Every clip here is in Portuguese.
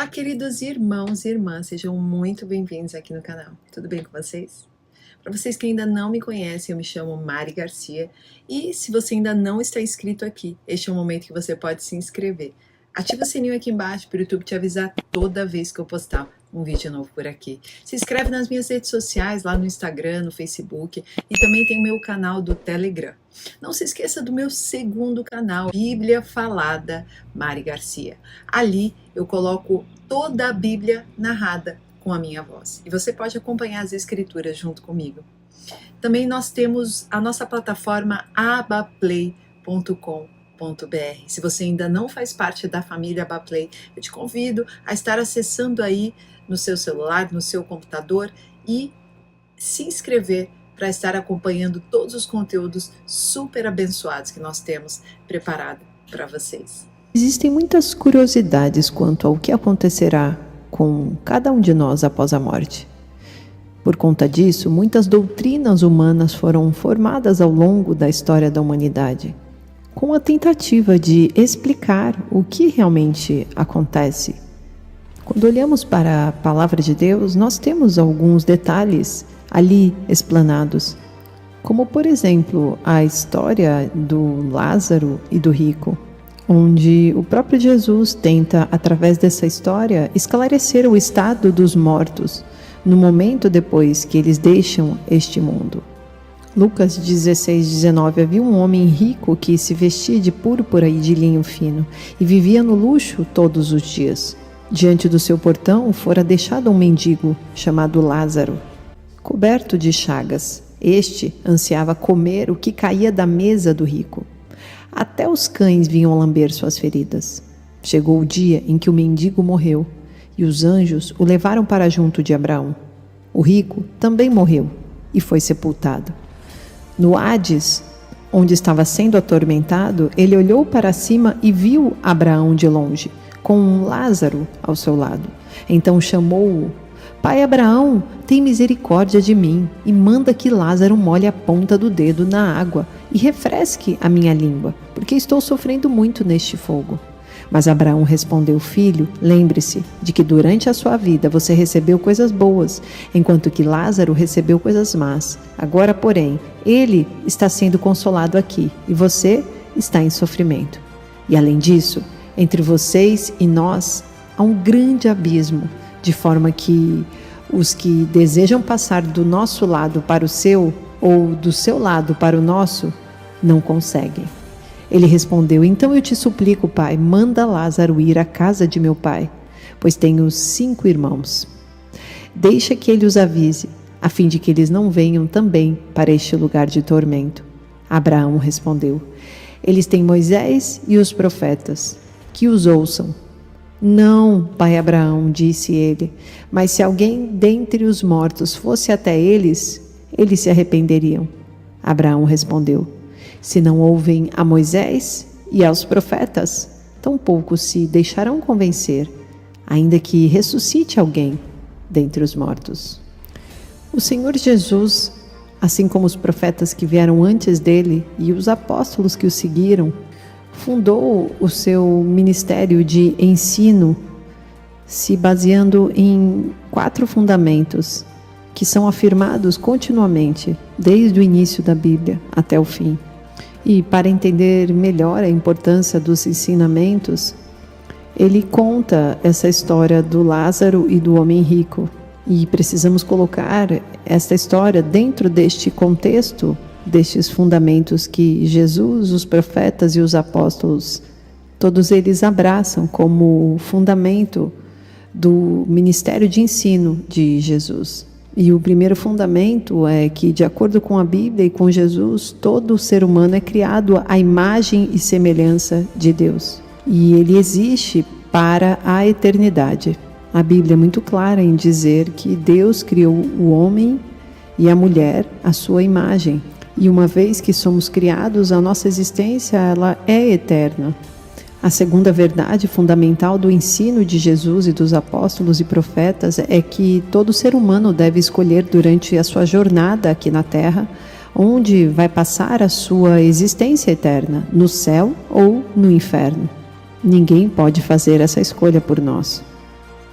Olá, queridos irmãos e irmãs, sejam muito bem-vindos aqui no canal. Tudo bem com vocês? Para vocês que ainda não me conhecem, eu me chamo Mari Garcia e se você ainda não está inscrito aqui, este é o momento que você pode se inscrever. Ativa o sininho aqui embaixo para o YouTube te avisar toda vez que eu postar um vídeo novo por aqui. Se inscreve nas minhas redes sociais, lá no Instagram, no Facebook e também tem o meu canal do Telegram. Não se esqueça do meu segundo canal, Bíblia Falada Mari Garcia. Ali eu coloco toda a Bíblia narrada com a minha voz. E você pode acompanhar as escrituras junto comigo. Também nós temos a nossa plataforma abaplay.com.br. Se você ainda não faz parte da família Abaplay, eu te convido a estar acessando aí no seu celular, no seu computador e se inscrever para estar acompanhando todos os conteúdos super abençoados que nós temos preparado para vocês. Existem muitas curiosidades quanto ao que acontecerá com cada um de nós após a morte. Por conta disso, muitas doutrinas humanas foram formadas ao longo da história da humanidade, com a tentativa de explicar o que realmente acontece. Quando olhamos para a palavra de Deus, nós temos alguns detalhes ali explanados, como por exemplo a história do Lázaro e do rico, onde o próprio Jesus tenta, através dessa história, esclarecer o estado dos mortos no momento depois que eles deixam este mundo. Lucas 16:19 havia um homem rico que se vestia de púrpura e de linho fino e vivia no luxo todos os dias. Diante do seu portão fora deixado um mendigo chamado Lázaro, coberto de chagas. Este ansiava comer o que caía da mesa do rico. Até os cães vinham lamber suas feridas. Chegou o dia em que o mendigo morreu e os anjos o levaram para junto de Abraão. O rico também morreu e foi sepultado. No Hades, onde estava sendo atormentado, ele olhou para cima e viu Abraão de longe, com um Lázaro ao seu lado. Então chamou-o: Pai Abraão, tem misericórdia de mim e manda que Lázaro molhe a ponta do dedo na água e refresque a minha língua, porque estou sofrendo muito neste fogo. Mas Abraão respondeu: Filho, lembre-se de que durante a sua vida você recebeu coisas boas, enquanto que Lázaro recebeu coisas más. Agora, porém, ele está sendo consolado aqui e você está em sofrimento. E além disso, entre vocês e nós há um grande abismo, de forma que os que desejam passar do nosso lado para o seu, ou do seu lado para o nosso, não conseguem. Ele respondeu: Então eu te suplico, pai, manda Lázaro ir à casa de meu pai, pois tenho 5 irmãos. Deixa que ele os avise, a fim de que eles não venham também para este lugar de tormento. Abraão respondeu: Eles têm Moisés e os profetas, que os ouçam. Não, pai Abraão, disse ele, mas se alguém dentre os mortos fosse até eles, eles se arrependeriam. Abraão respondeu: Se não ouvem a Moisés e aos profetas, tampouco se deixarão convencer, ainda que ressuscite alguém dentre os mortos. O Senhor Jesus, assim como os profetas que vieram antes dele e os apóstolos que o seguiram, fundou o seu ministério de ensino se baseando em 4 fundamentos que são afirmados continuamente desde o início da Bíblia até o fim. E para entender melhor a importância dos ensinamentos, ele conta essa história do Lázaro e do homem rico. E precisamos colocar esta história dentro deste contexto, destes fundamentos que Jesus, os profetas e os apóstolos, todos eles abraçam como fundamento do ministério de ensino de Jesus. E o primeiro fundamento é que, de acordo com a Bíblia e com Jesus, todo ser humano é criado à imagem e semelhança de Deus. E ele existe para a eternidade. A Bíblia é muito clara em dizer que Deus criou o homem e a mulher à sua imagem. E uma vez que somos criados, a nossa existência ela é eterna. A segunda verdade fundamental do ensino de Jesus e dos apóstolos e profetas é que todo ser humano deve escolher durante a sua jornada aqui na Terra onde vai passar a sua existência eterna, no céu ou no inferno. Ninguém pode fazer essa escolha por nós.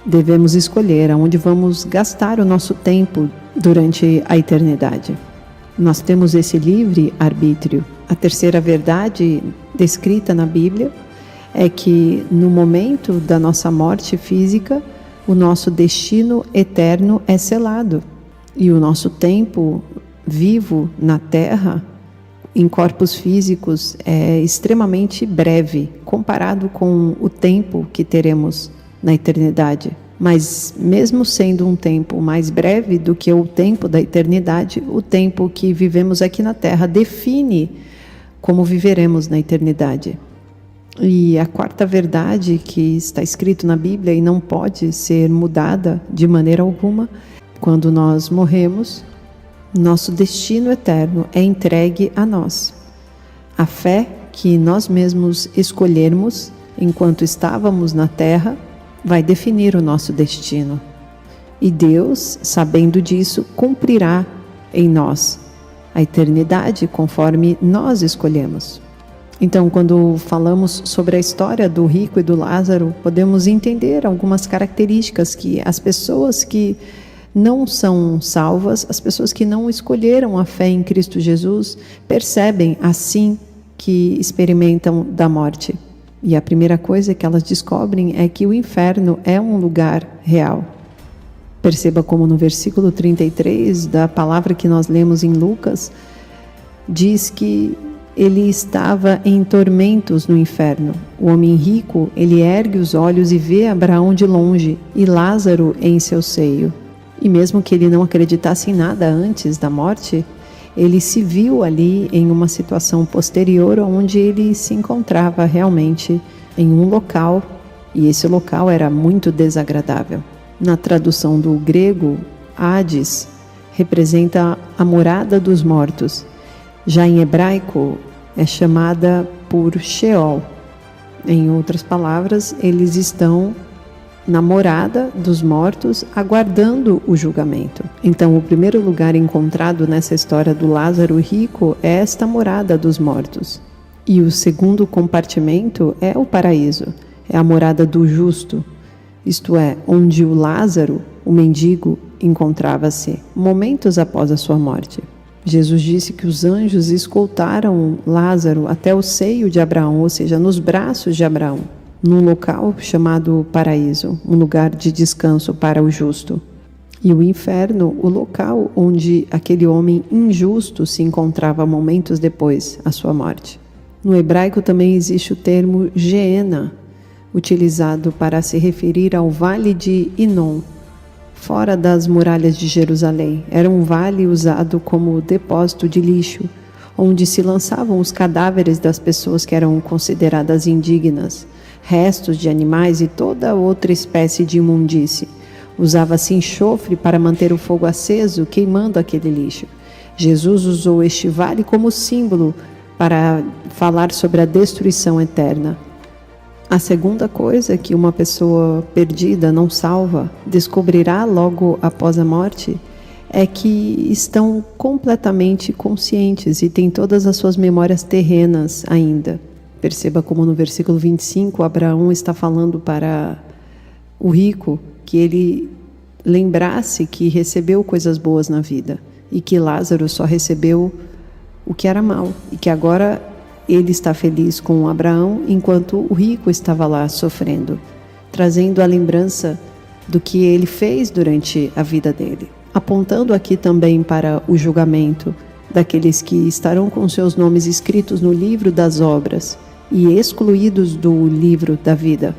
devemos escolher aonde vamos gastar o nosso tempo durante a eternidade. Nós temos esse livre arbítrio. A terceira verdade descrita na Bíblia é que no momento da nossa morte física, o nosso destino eterno é selado e o nosso tempo vivo na Terra, em corpos físicos, é extremamente breve comparado com o tempo que teremos na eternidade. Mas mesmo sendo um tempo mais breve do que o tempo da eternidade, o tempo que vivemos aqui na Terra define como viveremos na eternidade. E a quarta verdade que está escrito na Bíblia e não pode ser mudada de maneira alguma: quando nós morremos, nosso destino eterno é entregue a nós. A fé que nós mesmos escolhermos enquanto estávamos na Terra vai definir o nosso destino. E Deus, sabendo disso, cumprirá em nós a eternidade conforme nós escolhemos. Então, quando falamos sobre a história do rico e do Lázaro, podemos entender algumas características que as pessoas que não são salvas, as pessoas que não escolheram a fé em Cristo Jesus, percebem assim que experimentam da morte. E a primeira coisa que elas descobrem é que o inferno é um lugar real. Perceba como no versículo 33 da palavra que nós lemos em Lucas, diz que ele estava em tormentos no inferno. O homem rico, ele ergue os olhos e vê Abraão de longe e Lázaro em seu seio. E mesmo que ele não acreditasse em nada antes da morte, ele se viu ali em uma situação posterior onde ele se encontrava realmente em um local, e esse local era muito desagradável. Na tradução do grego, Hades representa a morada dos mortos. Já em hebraico é chamada por Sheol. Em outras palavras, eles estão na morada dos mortos, aguardando o julgamento. Então, o primeiro lugar encontrado nessa história do Lázaro rico é esta morada dos mortos. E o segundo compartimento é o paraíso, é a morada do justo, isto é, onde o Lázaro, o mendigo, encontrava-se momentos após a sua morte. Jesus disse que os anjos escoltaram Lázaro até o seio de Abraão, ou seja, nos braços de Abraão, num local chamado paraíso, um lugar de descanso para o justo. E o inferno, o local onde aquele homem injusto se encontrava momentos depois da sua morte. No hebraico também existe o termo Geena, utilizado para se referir ao vale de Inom, fora das muralhas de Jerusalém. Era um vale usado como depósito de lixo, onde se lançavam os cadáveres das pessoas que eram consideradas indignas, restos de animais e toda outra espécie de imundície. Usava-se enxofre para manter o fogo aceso, queimando aquele lixo. Jesus usou este vale como símbolo para falar sobre a destruição eterna. A segunda coisa que uma pessoa perdida, não salva, descobrirá logo após a morte é que estão completamente conscientes e têm todas as suas memórias terrenas ainda. Perceba como no versículo 25, Abraão está falando para o rico que ele lembrasse que recebeu coisas boas na vida e que Lázaro só recebeu o que era mal e que agora ele está feliz com Abraão enquanto o rico estava lá sofrendo, trazendo a lembrança do que ele fez durante a vida dele, apontando aqui também para o julgamento daqueles que estarão com seus nomes escritos no livro das obras e excluídos do livro da vida.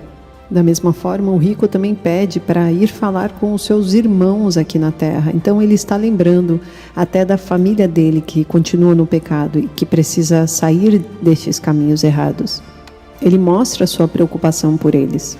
Da mesma forma, o rico também pede para ir falar com os seus irmãos aqui na terra. Então ele está lembrando até da família dele que continua no pecado e que precisa sair destes caminhos errados. Ele mostra sua preocupação por eles.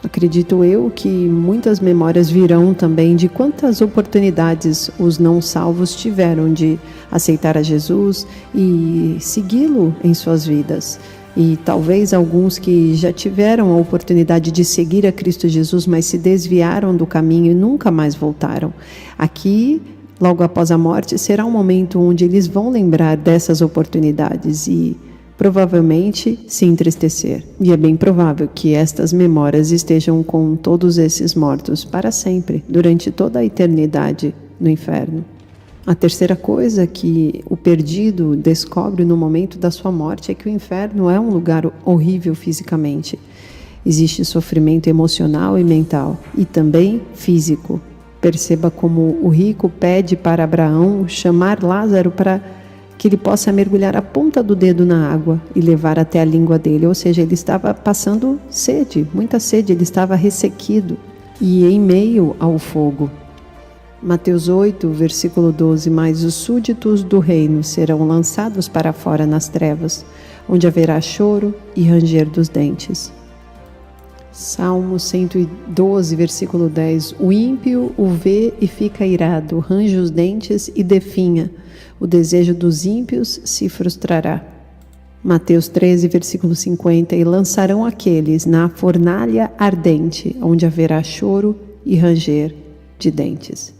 Acredito eu que muitas memórias virão também de quantas oportunidades os não salvos tiveram de aceitar a Jesus e segui-lo em suas vidas. E talvez alguns que já tiveram a oportunidade de seguir a Cristo Jesus, mas se desviaram do caminho e nunca mais voltaram. Aqui, logo após a morte, será um momento onde eles vão lembrar dessas oportunidades e provavelmente se entristecer. E é bem provável que estas memórias estejam com todos esses mortos para sempre, durante toda a eternidade no inferno. A terceira coisa que o perdido descobre no momento da sua morte é que o inferno é um lugar horrível fisicamente. Existe sofrimento emocional e mental, e também físico. Perceba como o rico pede para Abraão chamar Lázaro para que ele possa mergulhar a ponta do dedo na água e levar até a língua dele. Ou seja, ele estava passando sede, muita sede, ele estava ressequido e em meio ao fogo. Mateus 8, versículo 12, mas os súditos do reino serão lançados para fora nas trevas, onde haverá choro e ranger dos dentes. Salmo 112, versículo 10, o ímpio o vê e fica irado, range os dentes e definha, o desejo dos ímpios se frustrará. Mateus 13, versículo 50, e lançarão aqueles na fornalha ardente, onde haverá choro e ranger de dentes.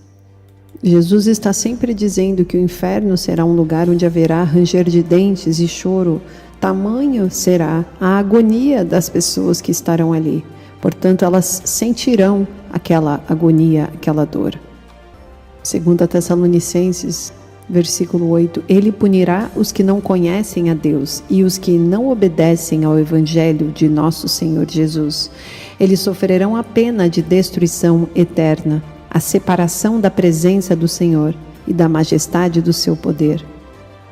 Jesus está sempre dizendo que o inferno será um lugar onde haverá ranger de dentes e choro. Tamanho será a agonia das pessoas que estarão ali. Portanto, elas sentirão aquela agonia, aquela dor. 2 Tessalonicenses, versículo 8, ele punirá os que não conhecem a Deus e os que não obedecem ao Evangelho de nosso Senhor Jesus. Eles sofrerão a pena de destruição eterna, a separação da presença do Senhor e da majestade do seu poder.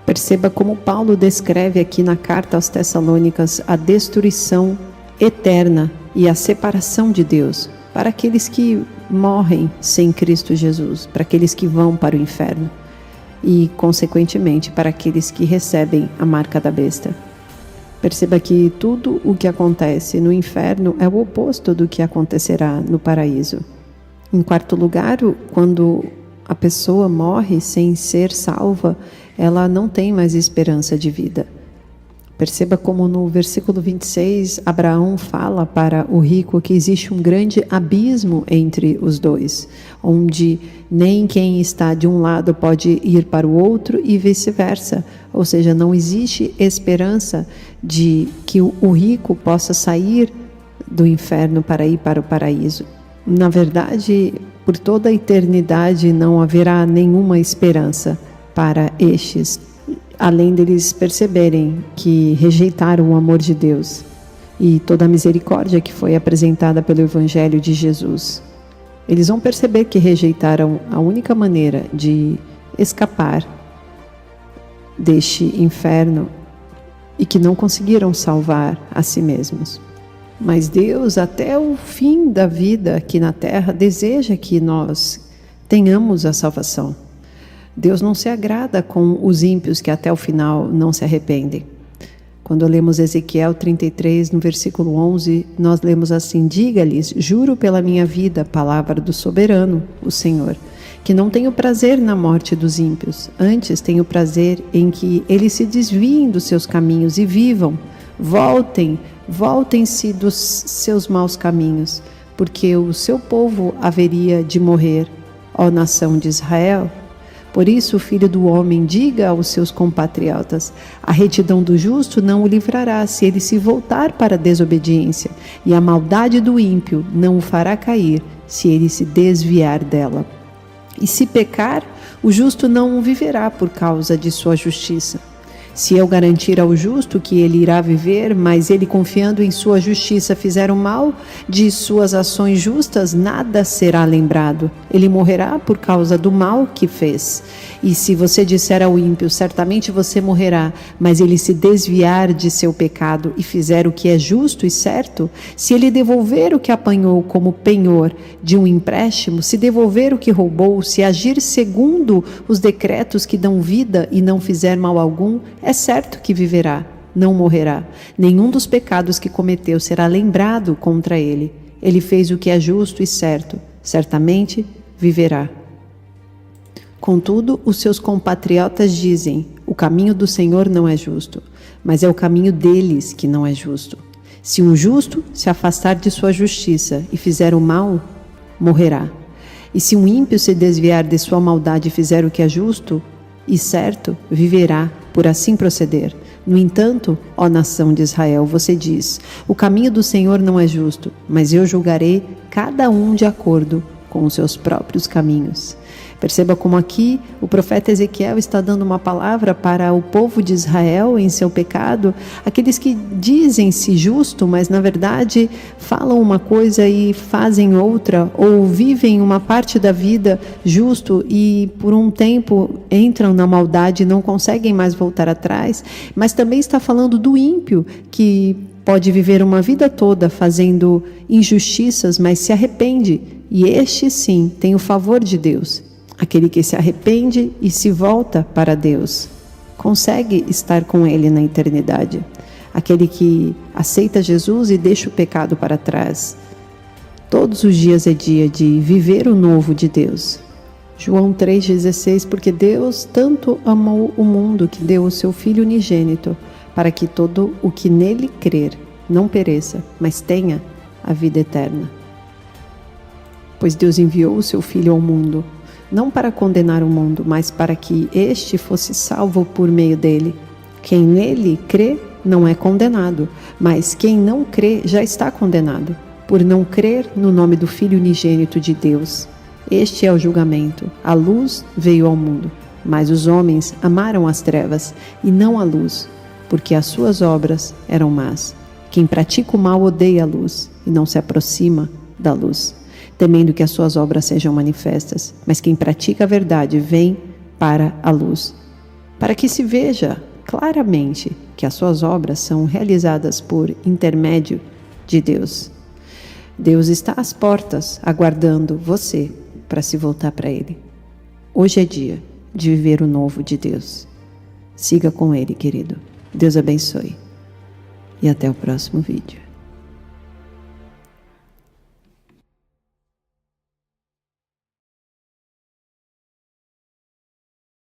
Perceba como Paulo descreve aqui na carta aos Tessalônicas a destruição eterna e a separação de Deus para aqueles que morrem sem Cristo Jesus, para aqueles que vão para o inferno e, consequentemente, para aqueles que recebem a marca da besta. Perceba que tudo o que acontece no inferno é o oposto do que acontecerá no paraíso. Em quarto lugar, quando a pessoa morre sem ser salva, ela não tem mais esperança de vida. Perceba como no versículo 26, Abraão fala para o rico que existe um grande abismo entre os dois, onde nem quem está de um lado pode ir para o outro e vice-versa. Ou seja, não existe esperança de que o rico possa sair do inferno para ir para o paraíso. Na verdade, por toda a eternidade não haverá nenhuma esperança para estes, além deles perceberem que rejeitaram o amor de Deus e toda a misericórdia que foi apresentada pelo Evangelho de Jesus. Eles vão perceber que rejeitaram a única maneira de escapar deste inferno e que não conseguiram salvar a si mesmos. Mas Deus, até o fim da vida aqui na terra, deseja que nós tenhamos a salvação. Deus não se agrada com os ímpios que até o final não se arrependem. Quando lemos Ezequiel 33, no versículo 11, nós lemos assim: diga-lhes, juro pela minha vida, palavra do soberano, o Senhor, que não tenho prazer na morte dos ímpios, antes tenho prazer em que eles se desviem dos seus caminhos e vivam. Voltem-se dos seus maus caminhos, porque o seu povo haveria de morrer, ó nação de Israel. Por isso, o Filho do Homem diga aos seus compatriotas: a retidão do justo não o livrará se ele se voltar para a desobediência, e a maldade do ímpio não o fará cair se ele se desviar dela. E se pecar, o justo não viverá por causa de sua justiça. Se eu garantir ao justo que ele irá viver, mas ele, confiando em sua justiça, fizer o mal, de suas ações justas nada será lembrado. Ele morrerá por causa do mal que fez. E se você disser ao ímpio, certamente você morrerá, mas ele se desviar de seu pecado e fizer o que é justo e certo, se ele devolver o que apanhou como penhor de um empréstimo, se devolver o que roubou, se agir segundo os decretos que dão vida e não fizer mal algum, é certo que viverá, não morrerá. Nenhum dos pecados que cometeu será lembrado contra ele. Ele fez o que é justo e certo, certamente viverá. Contudo, os seus compatriotas dizem: o caminho do Senhor não é justo, mas é o caminho deles que não é justo. Se um justo se afastar de sua justiça e fizer o mal, morrerá. E se um ímpio se desviar de sua maldade e fizer o que é justo e certo, viverá por assim proceder. No entanto, ó nação de Israel, você diz: o caminho do Senhor não é justo, mas eu julgarei cada um de acordo com os seus próprios caminhos. Perceba como aqui o profeta Ezequiel está dando uma palavra para o povo de Israel em seu pecado, aqueles que dizem-se justo, mas na verdade falam uma coisa e fazem outra, ou vivem uma parte da vida justo e por um tempo entram na maldade e não conseguem mais voltar atrás. Mas também está falando do ímpio, que pode viver uma vida toda fazendo injustiças, mas se arrepende, e este sim tem o favor de Deus. Aquele que se arrepende e se volta para Deus consegue estar com Ele na eternidade. Aquele que aceita Jesus e deixa o pecado para trás. Todos os dias é dia de viver o novo de Deus. João 3,16, porque Deus tanto amou o mundo que deu o seu Filho unigênito, para que todo o que nele crer não pereça, mas tenha a vida eterna. Pois Deus enviou o seu Filho ao mundo, não para condenar o mundo, mas para que este fosse salvo por meio dele. Quem nele crê não é condenado, mas quem não crê já está condenado, por não crer no nome do Filho unigênito de Deus. Este é o julgamento. A luz veio ao mundo, mas os homens amaram as trevas e não a luz, porque as suas obras eram más. Quem pratica o mal odeia a luz e não se aproxima da luz, temendo que as suas obras sejam manifestas. Mas quem pratica a verdade vem para a luz, para que se veja claramente que as suas obras são realizadas por intermédio de Deus. Deus está às portas, aguardando você para se voltar para Ele. Hoje é dia de viver o novo de Deus. Siga com Ele, querido. Deus abençoe. E até o próximo vídeo.